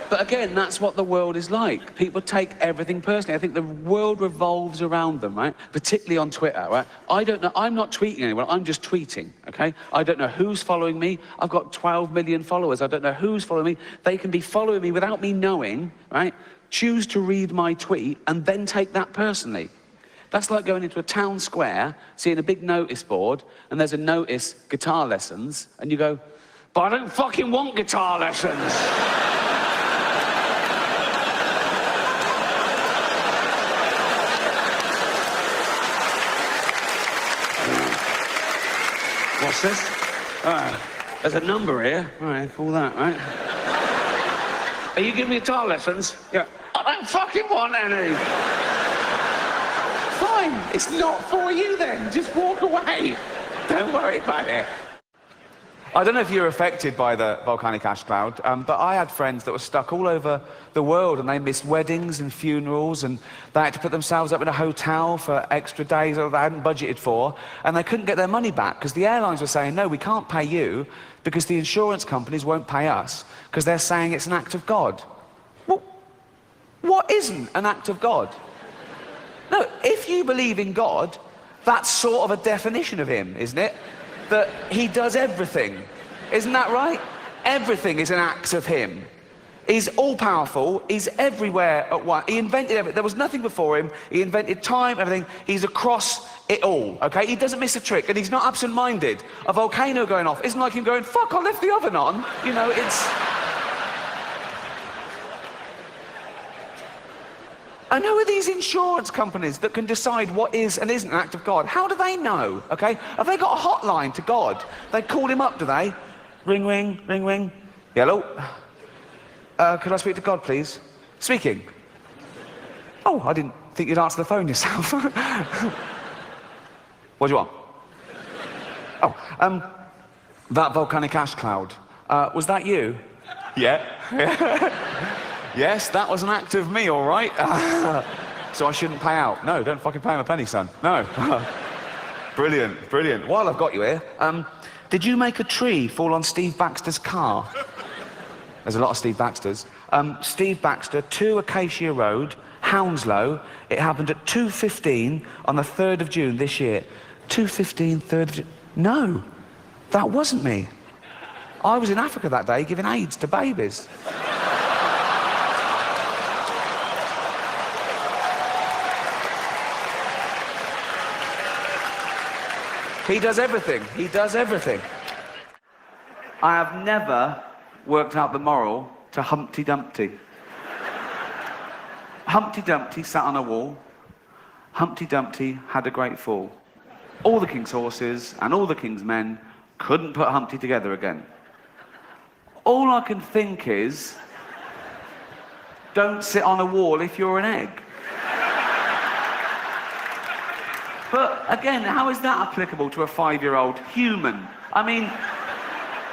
But again, that's what the world is like. People take everything personally. I think the world revolves around them, right? Particularly on Twitter, right? I don't know, I'm not tweeting anyone, I'm just tweeting, okay? I don't know who's following me. I've got 12 million followers. I don't know who's following me. They can be following me without me knowing, right? Choose to read my tweet and then take that personally. That's like going into a town square, seeing a big notice board, and there's a notice, guitar lessons, and you go, but I don't fucking want guitar lessons. What's this? There's a number here. All right, call that, right? Are you giving me guitar lessons? Yeah. I don't fucking want any. Fine, it's not for you then. Just walk away. Don't worry about it. I don't know if you're affected by the volcanic ash cloud, but I had friends that were stuck all over the world and they missed weddings and funerals and they had to put themselves up in a hotel for extra days that they hadn't budgeted for, and they couldn't get their money back because the airlines were saying, no, we can't pay you because the insurance companies won't pay us because they're saying it's an act of God. Well, what isn't an act of God? No, if you believe in God, that's sort of a definition of him, isn't it? That he does everything. Isn't that right? Everything is an act of him. He's all-powerful, he's everywhere at once. He invented everything. There was nothing before him. He invented time, everything. He's across it all, okay? He doesn't miss a trick, and he's not absent-minded. A volcano going off isn't like him going, fuck, I left the oven on. You know, it's... And who are these insurance companies that can decide what is and isn't an act of God? How do they know, okay? Have they got a hotline to God? They call him up, do they? Ring, ring, ring, ring. Hello? Could I speak to God, please? Speaking. Oh, I didn't think you'd answer the phone yourself. What do you want? Oh, that volcanic ash cloud. Was that you? Yeah. Yes, that was an act of me, all right. So I shouldn't pay out. No, don't fucking pay him a penny, son. No. Brilliant, brilliant. While I've got you here, did you make a tree fall on Steve Baxter's car? There's a lot of Steve Baxters. Steve Baxter, 2 Acacia Road, Hounslow. It happened at 2:15 on the 3rd of June this year. 2:15, 3rd of June. No, that wasn't me. I was in Africa that day giving AIDS to babies. He does everything. He does everything. I have never worked out the moral to Humpty Dumpty. Humpty Dumpty sat on a wall. Humpty Dumpty had a great fall. All the king's horses and all the king's men couldn't put Humpty together again. All I can think is, don't sit on a wall if you're an egg. But again, how is that applicable to a 5-year-old human? I mean,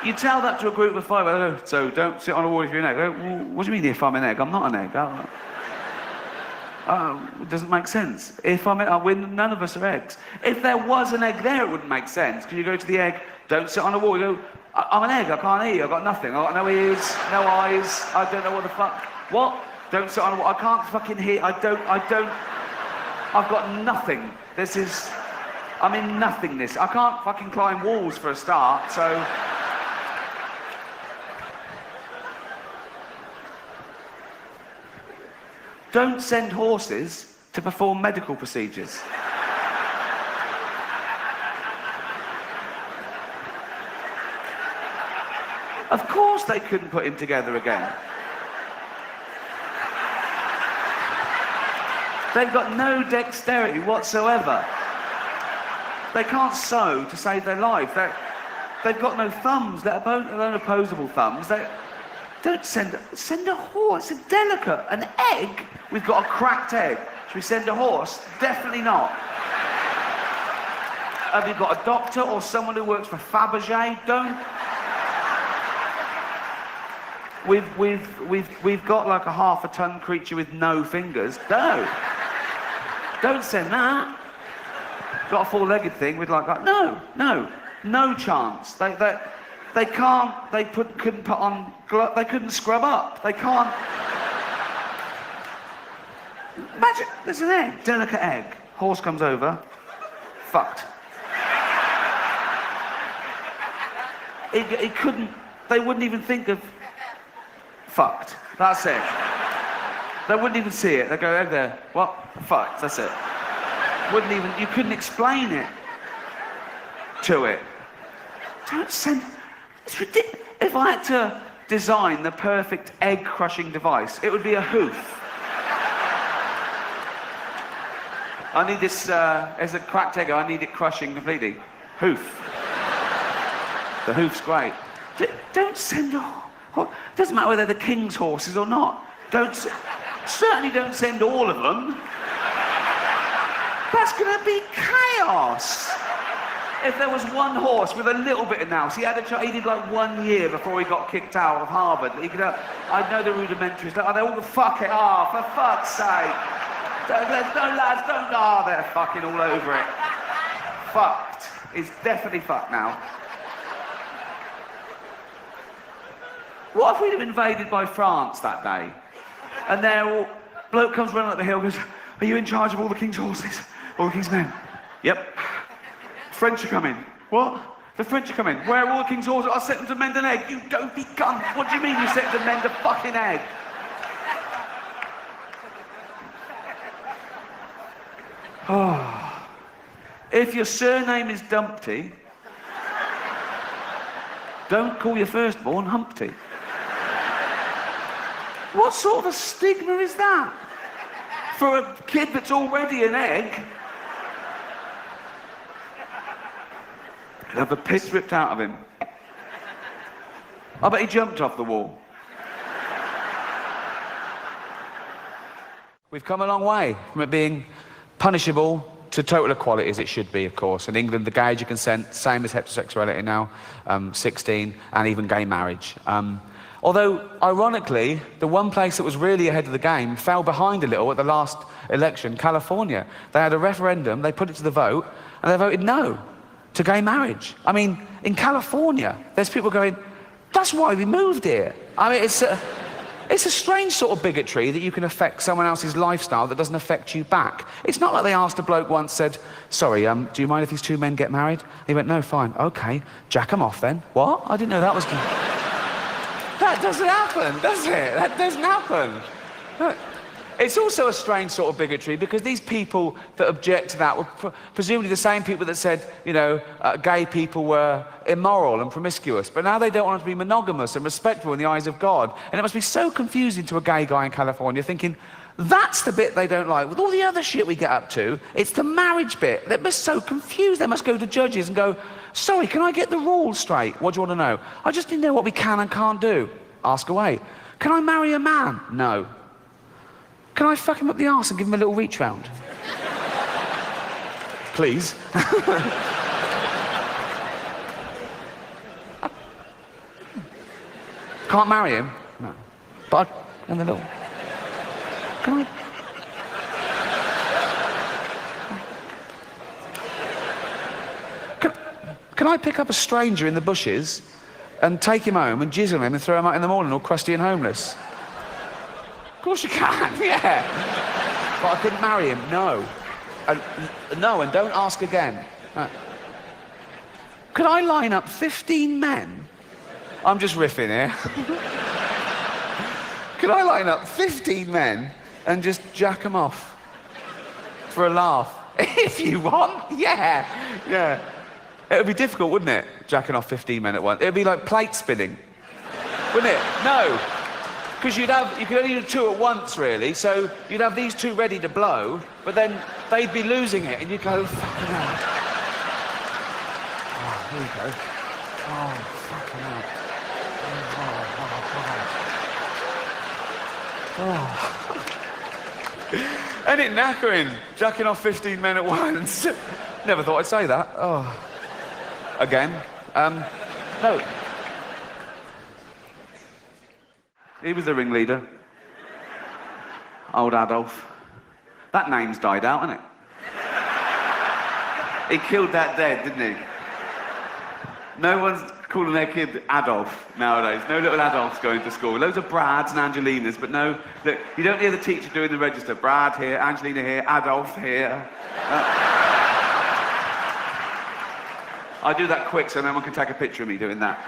you tell that to a group of 5, oh, so don't sit on a wall if you're an egg. Well, what do you mean if I'm an egg? I'm not an egg. It doesn't make sense. If I'm none of us are eggs. If there was an egg there, it wouldn't make sense. Because you go to the egg, don't sit on a wall. You go, I'm an egg, I can't eat, I've got nothing. I've got no ears, no eyes, I don't know what the fuck. What? Don't sit on a wall. I can't fucking hear, I've got nothing. I'm in nothingness. I can't fucking climb walls for a start, so... Don't send horses to perform medical procedures. Of course they couldn't put him together again. They've got no dexterity whatsoever. They can't sew to save their life. They've got no thumbs, let alone opposable thumbs. Don't send a horse. It's delicate. An egg? We've got a cracked egg. Should we send a horse? Definitely not. Have you got a doctor or someone who works for Fabergé? Don't. We've got like a half-a-ton creature with no fingers. No. Don't send that. Got a 4-legged thing with like that. No chance. They couldn't put on gloves, they couldn't scrub up, they can't. Imagine, there's an egg, delicate egg. Horse comes over, fucked. It couldn't, they wouldn't even think of fucked. That's it. They wouldn't even see it. They go over there, what? Fucked, that's it. Wouldn't even, you couldn't explain it to it. Don't send, it's ridiculous. If I had to design the perfect egg crushing device, it would be a hoof. I need this, as a cracked egg, I need it crushing completely. Hoof. The hoof's great. Don't send doesn't matter whether they're the king's horses or not. Certainly don't send all of them. That's gonna be chaos. If there was one horse with a little bit of nous, he did like 1 year before he got kicked out of Harvard. I know the rudimentaries, they all fuck it off, for fuck's sake. No lads, don't, they're fucking all over it. Fucked. It's definitely fucked now. What if we'd have invaded by France that day? And bloke comes running up the hill and goes, are you in charge of all the king's horses? All the king's men? Yep. French are coming. What? The French are coming. Where are all the king's horses? I sent them to mend an egg. You dopey cunt. What do you mean you sent them to mend a fucking egg? Oh. If your surname is Dumpty, don't call your firstborn Humpty. What sort of a stigma is that? For a kid that's already an egg? He'll have the piss ripped out of him. I bet he jumped off the wall. We've come a long way from it being punishable to total equality, as it should be, of course. In England, the gay age of consent, same as heterosexuality now, 16, and even gay marriage. Although, ironically, the one place that was really ahead of the game fell behind a little at the last election, California. They had a referendum, they put it to the vote, and they voted no to gay marriage. I mean, in California, there's people going, that's why we moved here. I mean, it's a strange sort of bigotry that you can affect someone else's lifestyle that doesn't affect you back. It's not like they asked a bloke once, said, sorry, do you mind if these two men get married? He went, no, fine, okay, jack them off then. What? I didn't know that was... That doesn't happen, does it? That doesn't happen. It's also a strange sort of bigotry because these people that object to that were presumably the same people that said, you know, gay people were immoral and promiscuous, but now they don't want to be monogamous and respectful in the eyes of God. And it must be so confusing to a gay guy in California thinking, that's the bit they don't like. With all the other shit we get up to, it's the marriage bit. They're so confused. They must go to judges and go, sorry, can I get the rules straight? What do you want to know? I just need to know what we can and can't do. Ask away. Can I marry a man? No. Can I fuck him up the arse and give him a little reach round? Please. Can't marry him? No. But and the little... Can I... Can I pick up a stranger in the bushes and take him home and jizz on him and throw him out in the morning all crusty and homeless? Of course you can, yeah. But I couldn't marry him, no. No, and don't ask again. Could I line up 15 men? I'm just riffing here. Could I line up 15 men and just jack them off? For a laugh. If you want, yeah. Yeah. It would be difficult, wouldn't it? Jacking off 15 men at once. It would be like plate spinning. Wouldn't it? No. Because you could only do two at once, really, so you'd have these two ready to blow, but then they'd be losing it, and you'd go, fucking hell. Oh, here we go. Oh, fucking hell. Oh. Ain't it knackering, jacking off 15 men at once? Never thought I'd say that. Oh. Again. No. He was the ringleader. Old Adolf. That name's died out, hasn't it? He killed that dead, didn't he? No one's calling their kid Adolf nowadays. No little Adolfs going to school. Loads of Brads and Angelinas, but no, look, you don't hear the teacher doing the register. Brad here, Angelina here, Adolf here. I do that quick so no one can take a picture of me doing that.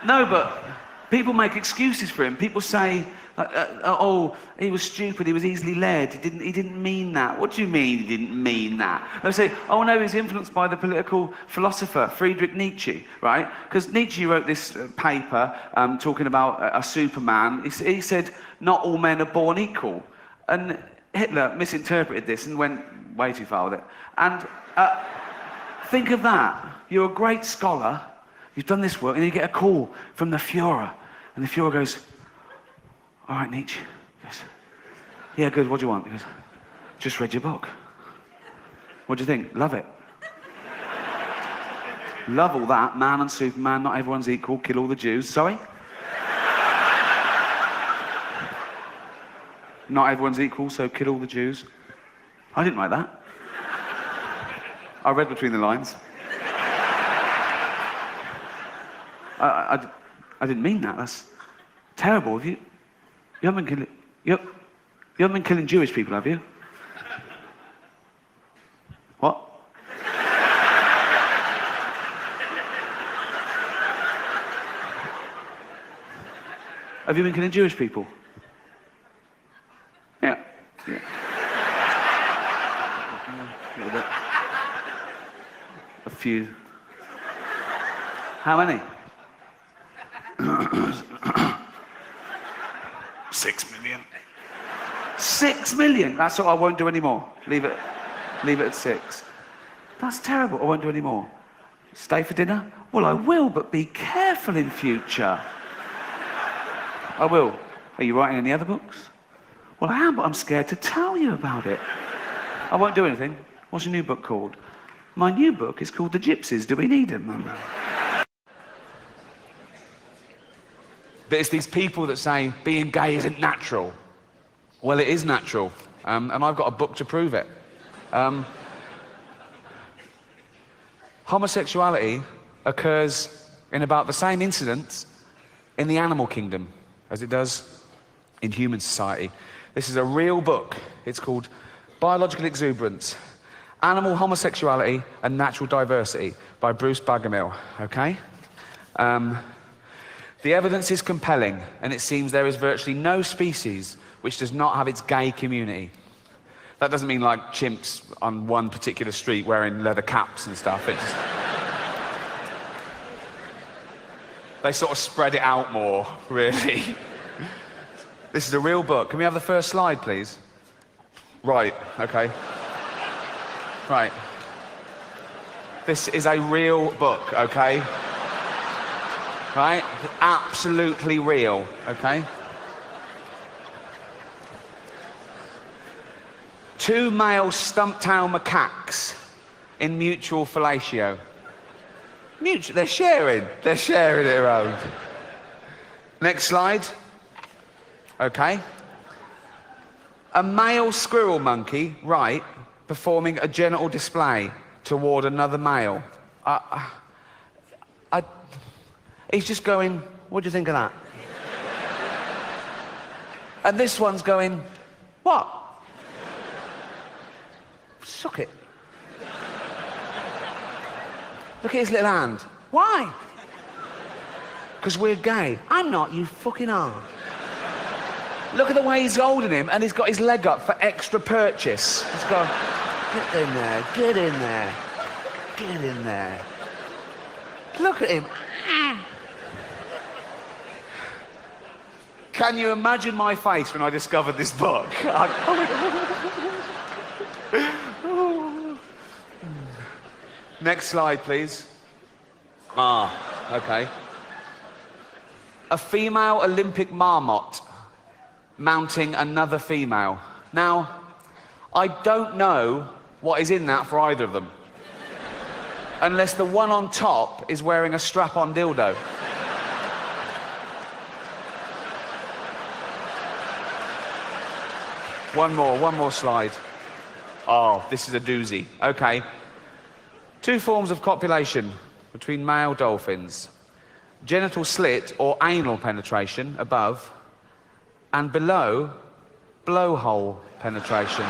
No, but people make excuses for him. People say, oh, he was stupid, he was easily led, he didn't mean that. What do you mean he didn't mean that? They say, oh no, he's influenced by the political philosopher Friedrich Nietzsche, right? Because Nietzsche wrote this paper talking about a Superman. He said, not all men are born equal. And Hitler misinterpreted this and went way too far with it. And think of that. You're a great scholar, you've done this work, and you get a call from the Führer. And the Führer goes, all right, Nietzsche. He goes, yeah, good, what do you want? He goes, just read your book. What do you think? Love it. Love all that, man and Superman, not everyone's equal, kill all the Jews. Sorry? Not everyone's equal, so kill all the Jews. I didn't write that. I read between the lines. I didn't mean that. That's terrible. You haven't been killing Jewish people, have you? What? Have you been killing Jewish people? Yeah. Yeah. A little bit. A few. How many? 6 million. 6 million? That's what I won't do anymore. Leave it at 6. That's terrible. I won't do any more. Stay for dinner? Well, I will, but be careful in future. I will. Are you writing any other books? Well, I am, but I'm scared to tell you about it. I won't do anything. What's your new book called? My new book is called The Gypsies. Do we need them? But it's these people that say being gay isn't natural. Well, it is natural, and I've got a book to prove it. Homosexuality occurs in about the same incidents in the animal kingdom as it does in human society. This is a real book. It's called Biological Exuberance, Animal Homosexuality and Natural Diversity by Bruce Bagamill, okay? The evidence is compelling, and it seems there is virtually no species which does not have its gay community. That doesn't mean like chimps on one particular street wearing leather caps and stuff. It's they sort of spread it out more, really. This is a real book. Can we have the first slide, please? Right, okay. Right. This is a real book, okay? Right? Absolutely real, okay? 2 male stump-tailed macaques in mutual fellatio. They're sharing it around. Next slide. Okay. A male squirrel monkey, right, performing a genital display toward another male. He's just going, what do you think of that? And this one's going, what? Suck it. Look at his little hand. Why? Because we're gay. I'm not, you fucking are. Look at the way he's holding him, and he's got his leg up for extra purchase. He's gone, get in there, get in there, get in there. Look at him. Can you imagine my face when I discovered this book? Next slide, please. Okay. A female Olympic marmot mounting another female. Now, I don't know what is in that for either of them. Unless the one on top is wearing a strap-on dildo. One more slide. Oh, this is a doozy. Okay. Two forms of copulation between male dolphins. Genital slit or anal penetration above, and below, blowhole penetration.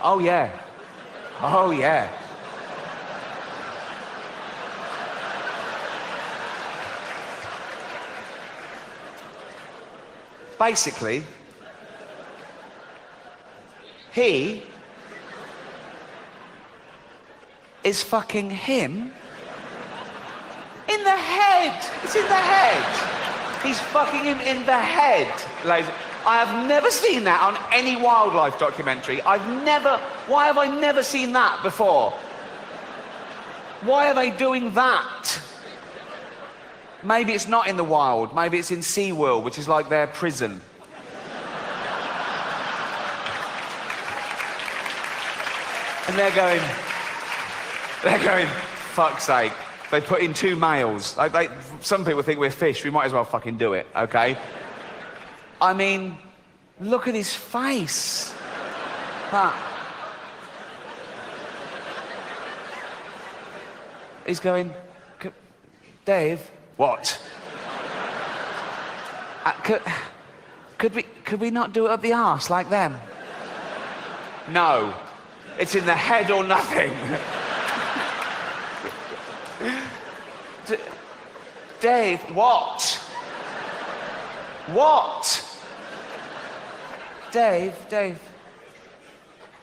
Oh yeah. Oh yeah. Basically, he is fucking him in the head. It's in the head. He's fucking him in the head, ladies. I have never seen that on any wildlife documentary. Why have I never seen that before? Why are they doing that? Maybe it's not in the wild. Maybe it's in SeaWorld, which is like their prison. And they're going, fuck's sake. They put in two males. Some people think we're fish. We might as well fucking do it, okay? I mean, look at his face. He's going, Dave. What? Could we not do it up the arse like them? No. It's in the head or nothing. Dave, what? What? Dave,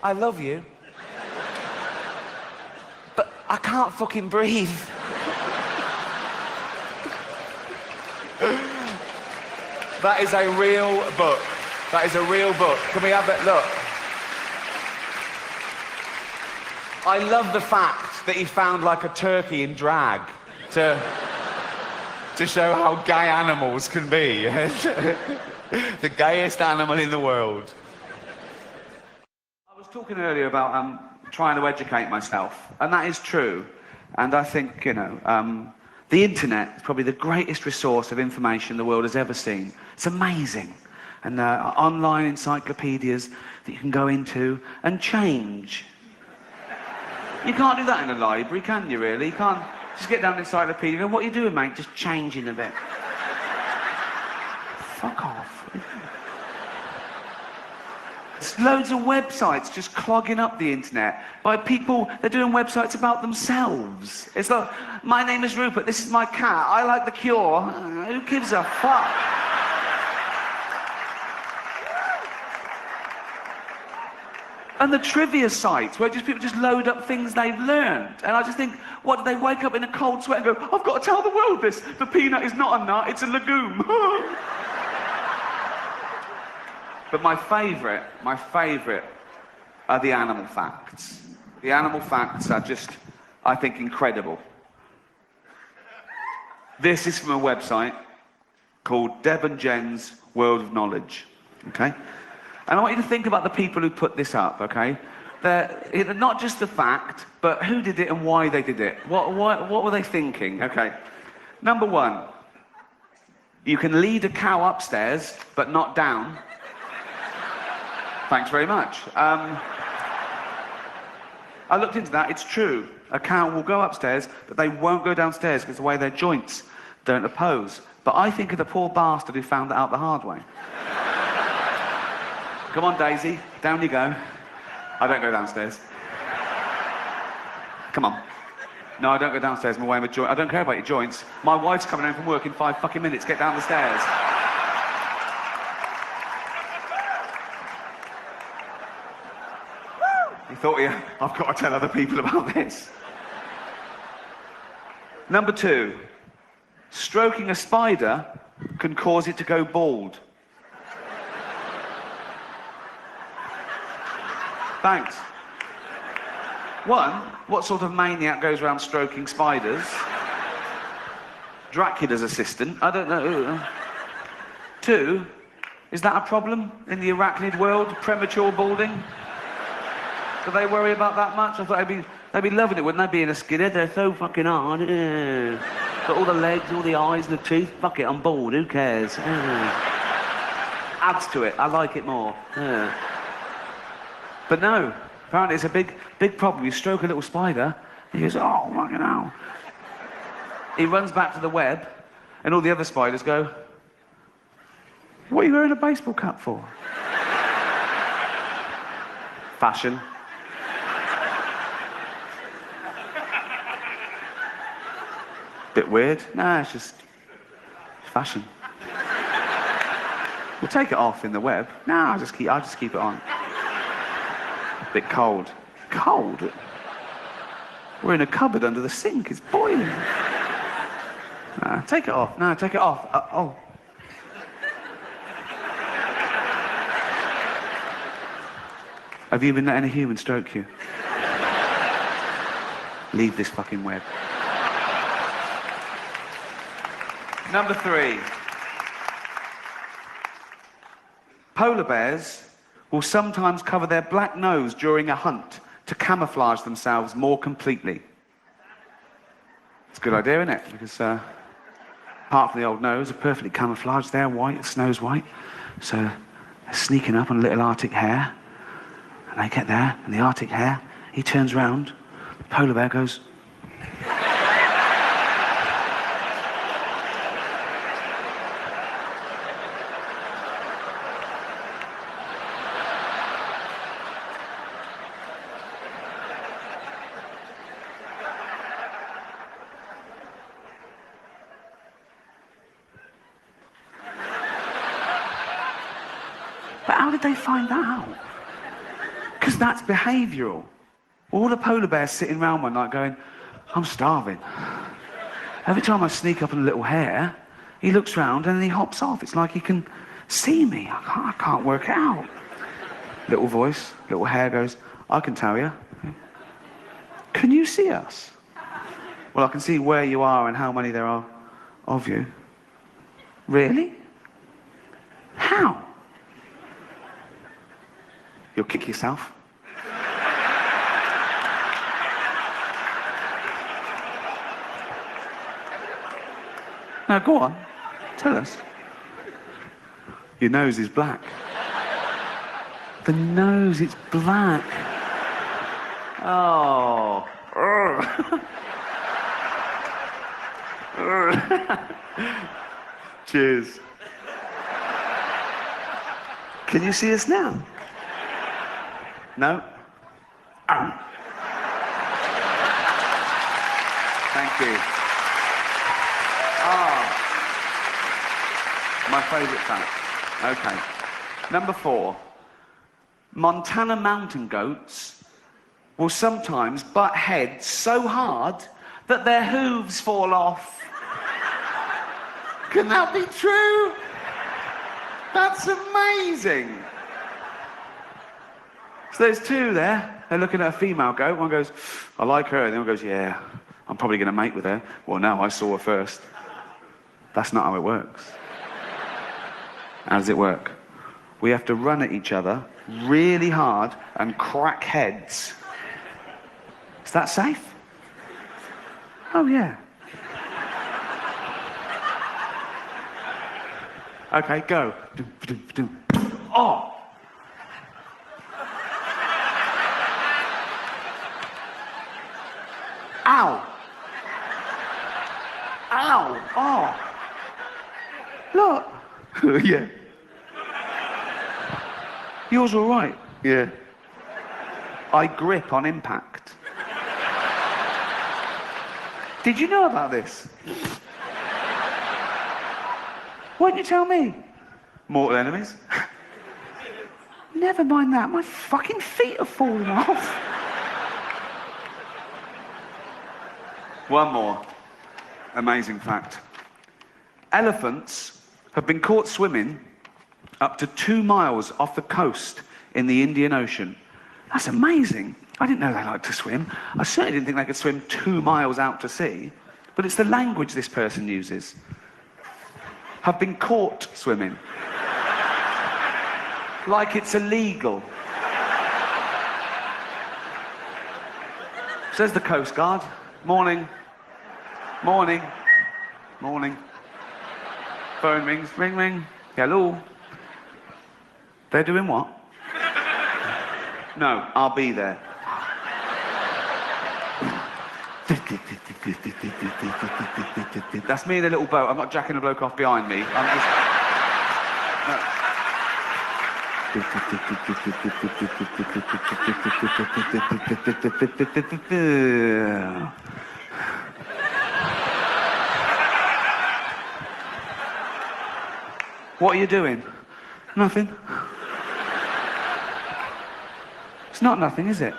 I love you. But I can't fucking breathe. That is a real book. That is a real book. Can we have it? Look. I love the fact that he found like a turkey in drag to show how gay animals can be. The gayest animal in the world. I was talking earlier about trying to educate myself, and that is true. And I think, you know, the internet is probably the greatest resource of information the world has ever seen. It's amazing. And online encyclopedias that you can go into and change. You can't do that in a library, can you, really? You can't just get down the encyclopedia and go, what are you doing, mate? Just changing a bit. Fuck off. There's loads of websites just clogging up the internet by people, they're doing websites about themselves. It's like, my name is Rupert, this is my cat, I like The Cure. Who gives a fuck? And the trivia sites where people just load up things they've learned. And I just think, what, do they wake up in a cold sweat and go, I've got to tell the world this. The peanut is not a nut, it's a legume. But my favourite are the animal facts. The animal facts are just, I think, incredible. This is from a website called Deb and Jen's World of Knowledge, okay? And I want you to think about the people who put this up, okay? They're not just the fact, but who did it and why they did it. What were they thinking? Okay. Number one, you can lead a cow upstairs, but not down. Thanks very much. I looked into that, it's true. A cow will go upstairs, but they won't go downstairs because the way their joints don't oppose. But I think of the poor bastard who found that out the hard way. Come on, Daisy, down you go. I don't go downstairs. Come on. No, I don't go downstairs, I'm away with joint. I don't care about your joints. My wife's coming home from work in 5 fucking minutes, get down the stairs. You thought, yeah, I've got to tell other people about this. Number two, stroking a spider can cause it to go bald. Thanks. One, what sort of maniac goes around stroking spiders? Dracula's assistant, I don't know. Two, is that a problem in the arachnid world, premature balding? Do they worry about that much? I thought they'd be loving it, wouldn't they, being a skinhead? They're so fucking hard. Got all the legs, all the eyes, and the teeth. Fuck it, I'm bald, who cares? Adds to it, I like it more. But no, Apparently it's a big problem. You stroke a little spider, he goes, oh, fucking hell. He runs back to the web, and all the other spiders go, what are you wearing a baseball cap for? Fashion. Bit weird. Nah, it's just fashion. We'll take it off in the web. Nah, I'll just keep it on. Bit cold. Cold? We're in a cupboard under the sink. It's boiling. Nah, take it off. Nah, take it off. Oh. Have you been letting a human stroke you? Leave this fucking web. Number 3. Polar bears will sometimes cover their black nose during a hunt to camouflage themselves more completely. It's a good idea, isn't it? Because apart from the old nose, are perfectly camouflaged. They're white, snow's white. So they're sneaking up on a little Arctic hare. And they get there, and the Arctic hare, he turns round, the polar bear goes... But how did they find that out? Because that's behavioural. All the polar bears sitting around one night going, I'm starving. Every time I sneak up on a little hare, he looks round and then he hops off. It's like he can see me. I can't work it out. Little voice, little hare goes, I can tell you. Can you see us? Well, I can see where you are and how many there are of you. Really? How? You'll kick yourself. Now, go on. Tell us. Your nose is black. The nose, it's black. Oh. Cheers. Can you see us now? No? Oh. Thank you. My favourite fact. Okay. Number 4. Montana mountain goats will sometimes butt heads so hard that their hooves fall off. Can that be true? That's amazing. So there's 2 there. They're looking at a female goat. One goes, I like her. And the other goes, yeah, I'm probably going to mate with her. Well, no, I saw her first. That's not how it works. How does it work? We have to run at each other really hard and crack heads. Is that safe? Oh, yeah. Okay, go. Oh! Ow! Ow! Oh! Look! Yeah. Yours all right? Yeah. I grip on impact. Did you know about this? Why didn't you tell me? Mortal enemies? Never mind that, my fucking feet are falling off. One more amazing fact. Elephants have been caught swimming up to 2 miles off the coast in the Indian Ocean. That's amazing. I didn't know they liked to swim. I certainly didn't think they could swim 2 miles out to sea. But it's the language this person uses. Have been caught swimming. Like it's illegal. Says the Coast Guard. Morning. Morning. Morning. Phone rings. Ring, ring. Hello. They're doing what? No, I'll be there. That's me in a little boat. I'm not jacking a bloke off behind me. I'm just... No. What are you doing? Nothing. It's not nothing, is it?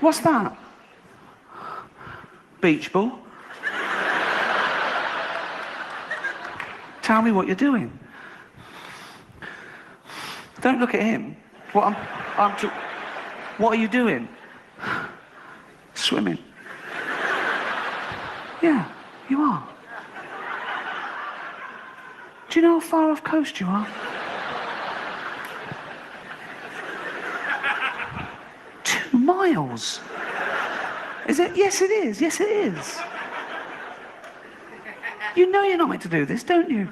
What's that? Beach ball? Tell me what you're doing. Don't look at him. What are you doing? Swimming. Yeah, you are. Do you know how far off coast you are? 2 miles. Is it? Yes, it is. Yes, it is. You know you're not meant to do this, don't you?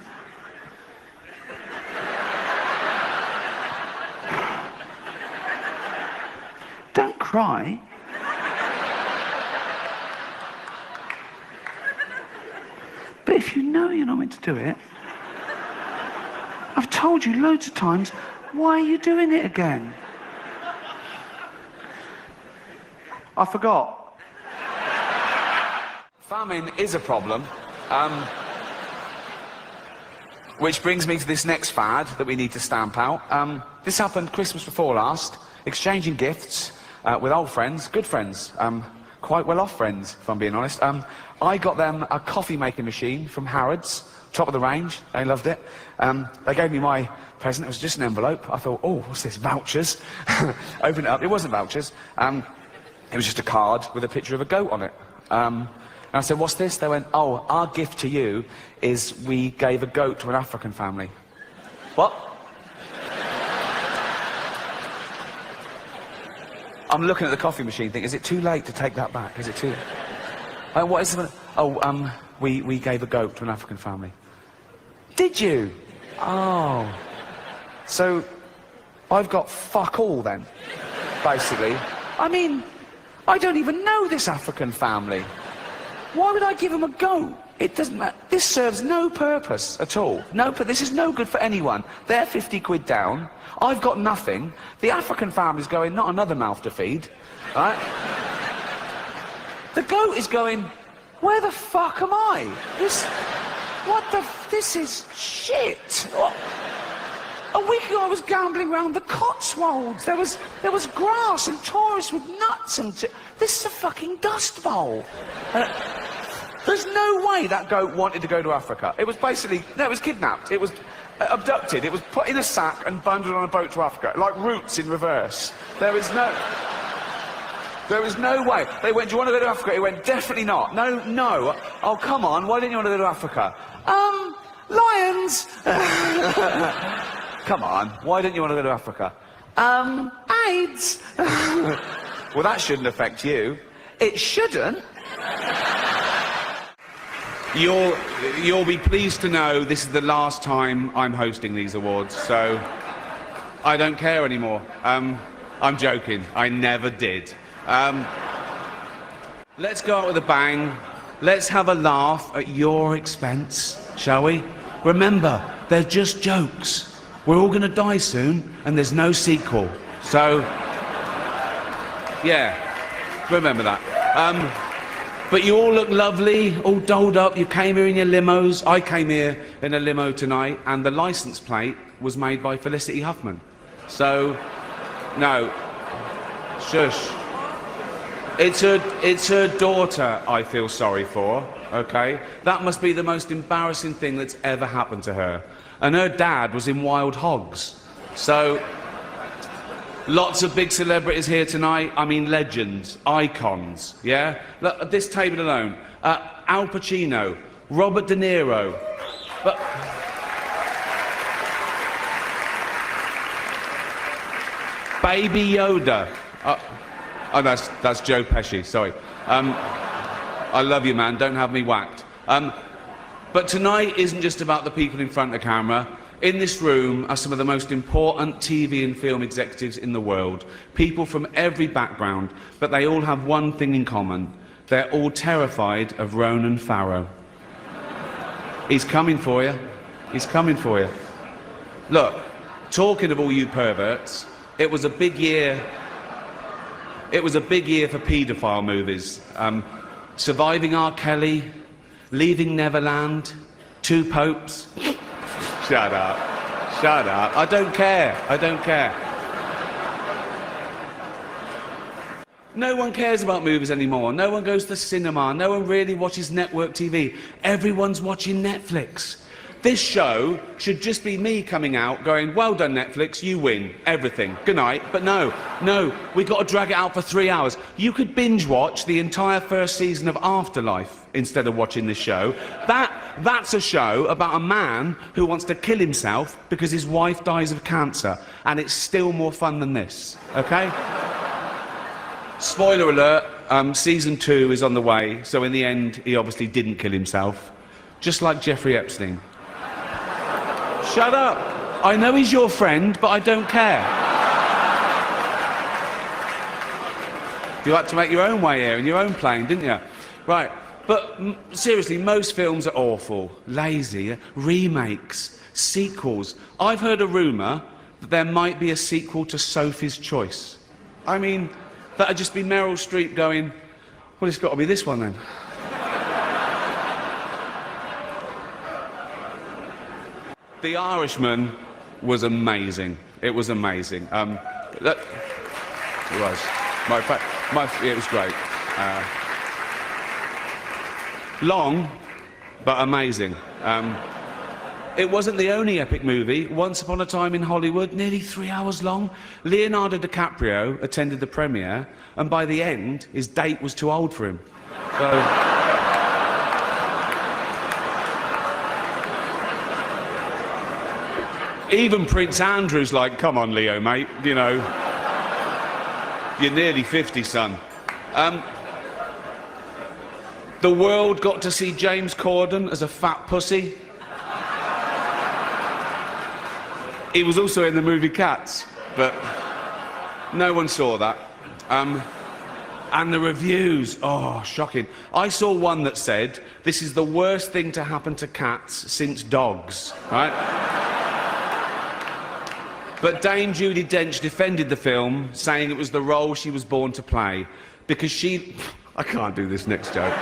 Don't cry. But if you know you're not meant to do it, I've told you loads of times, why are you doing it again? I forgot. Famine is a problem. Which brings me to this next fad that we need to stamp out. This happened Christmas before last, exchanging gifts with old friends, good friends, quite well-off friends, if I'm being honest. I got them a coffee-making machine from Harrods, top of the range. They loved it. They gave me my present. It was just an envelope. I thought, oh, what's this, vouchers? Open it up. It wasn't vouchers. It was just a card with a picture of a goat on it. And I said, what's this? They went, oh, our gift to you is we gave a goat to an African family. What? I'm looking at the coffee machine thinking, is it too late to take that back? Is it too late? What is it? Oh, we gave a goat to an African family. Did you? Oh. So, I've got fuck all then, basically. I mean, I don't even know this African family. Why would I give them a goat? It doesn't matter. This serves no purpose at all. No, but this is no good for anyone. They're 50 quid down. I've got nothing. The African family's going, not another mouth to feed. Right? The goat is going, where the fuck am I? This is shit. A week ago I was gambling around the Cotswolds. There was grass and tourists with nuts and... This is a fucking dust bowl. There's no way that goat wanted to go to Africa. It was basically... No, it was kidnapped. It was abducted. It was put in a sack and bundled on a boat to Africa. Like Roots in reverse. There is no way. They went, do you want to go to Africa? He went, definitely not. No. Oh, come on. Why didn't you want to go to Africa? Lions. Come on. Why didn't you want to go to Africa? AIDS. Well, that shouldn't affect you. It shouldn't. You'll be pleased to know this is the last time I'm hosting these awards, so I don't care anymore. I'm joking. I never did. Let's go out with a bang. Let's have a laugh at your expense, shall we? Remember, they're just jokes. We're all going to die soon, and there's no sequel. So, yeah, remember that. But you all look lovely, all dolled up. You came here in your limos. I came here in a limo tonight, and the license plate was made by Felicity Huffman. So, no, shush. It's her daughter I feel sorry for, okay? That must be the most embarrassing thing that's ever happened to her. And her dad was in Wild Hogs. So, lots of big celebrities here tonight. I mean, legends, icons, yeah? Look, at this table alone, Al Pacino, Robert De Niro, but... Baby Yoda. Oh, that's Joe Pesci, sorry. I love you, man, don't have me whacked. But tonight isn't just about the people in front of the camera. In this room are some of the most important TV and film executives in the world. People from every background, but they all have one thing in common. They're all terrified of Ronan Farrow. He's coming for you. He's coming for you. Look, talking of all you perverts, it was a big year. It was a big year for paedophile movies. Surviving R. Kelly, Leaving Neverland, Two Popes. Shut up. Shut up. I don't care. I don't care. No one cares about movies anymore. No one goes to the cinema. No one really watches network TV. Everyone's watching Netflix. This show should just be me coming out going, well done, Netflix, you win everything. Good night. But no, we've got to drag it out for 3 hours. You could binge watch the entire first season of Afterlife instead of watching this show. That's a show about a man who wants to kill himself because his wife dies of cancer. And it's still more fun than this, okay? Spoiler alert, season 2 is on the way. So in the end, he obviously didn't kill himself. Just like Jeffrey Epstein. Shut up. I know he's your friend, but I don't care. You had to make your own way here in your own plane, didn't you? Right. But seriously, most films are awful, lazy, remakes, sequels. I've heard a rumour that there might be a sequel to Sophie's Choice. I mean, that'd just be Meryl Streep going, well, it's got to be this one then. The Irishman was amazing. It was amazing. It was. It was great. Long, but amazing. It wasn't the only epic movie. Once Upon a Time in Hollywood, nearly 3 hours long. Leonardo DiCaprio attended the premiere, and by the end, his date was too old for him. So... Even Prince Andrew's like, come on, Leo, mate, you know. You're nearly 50, son. The world got to see James Corden as a fat pussy. He was also in the movie Cats, but no one saw that. And the reviews, oh, shocking. I saw one that said, this is the worst thing to happen to cats since dogs, right? But Dame Judi Dench defended the film, saying it was the role she was born to play, because she... I can't do this next joke.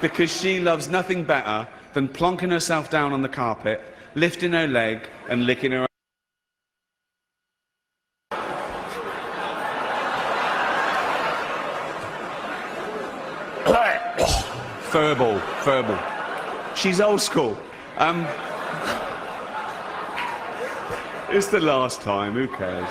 Because she loves nothing better than plonking herself down on the carpet, lifting her leg and licking her... Furball. She's old school. It's the last time, who cares?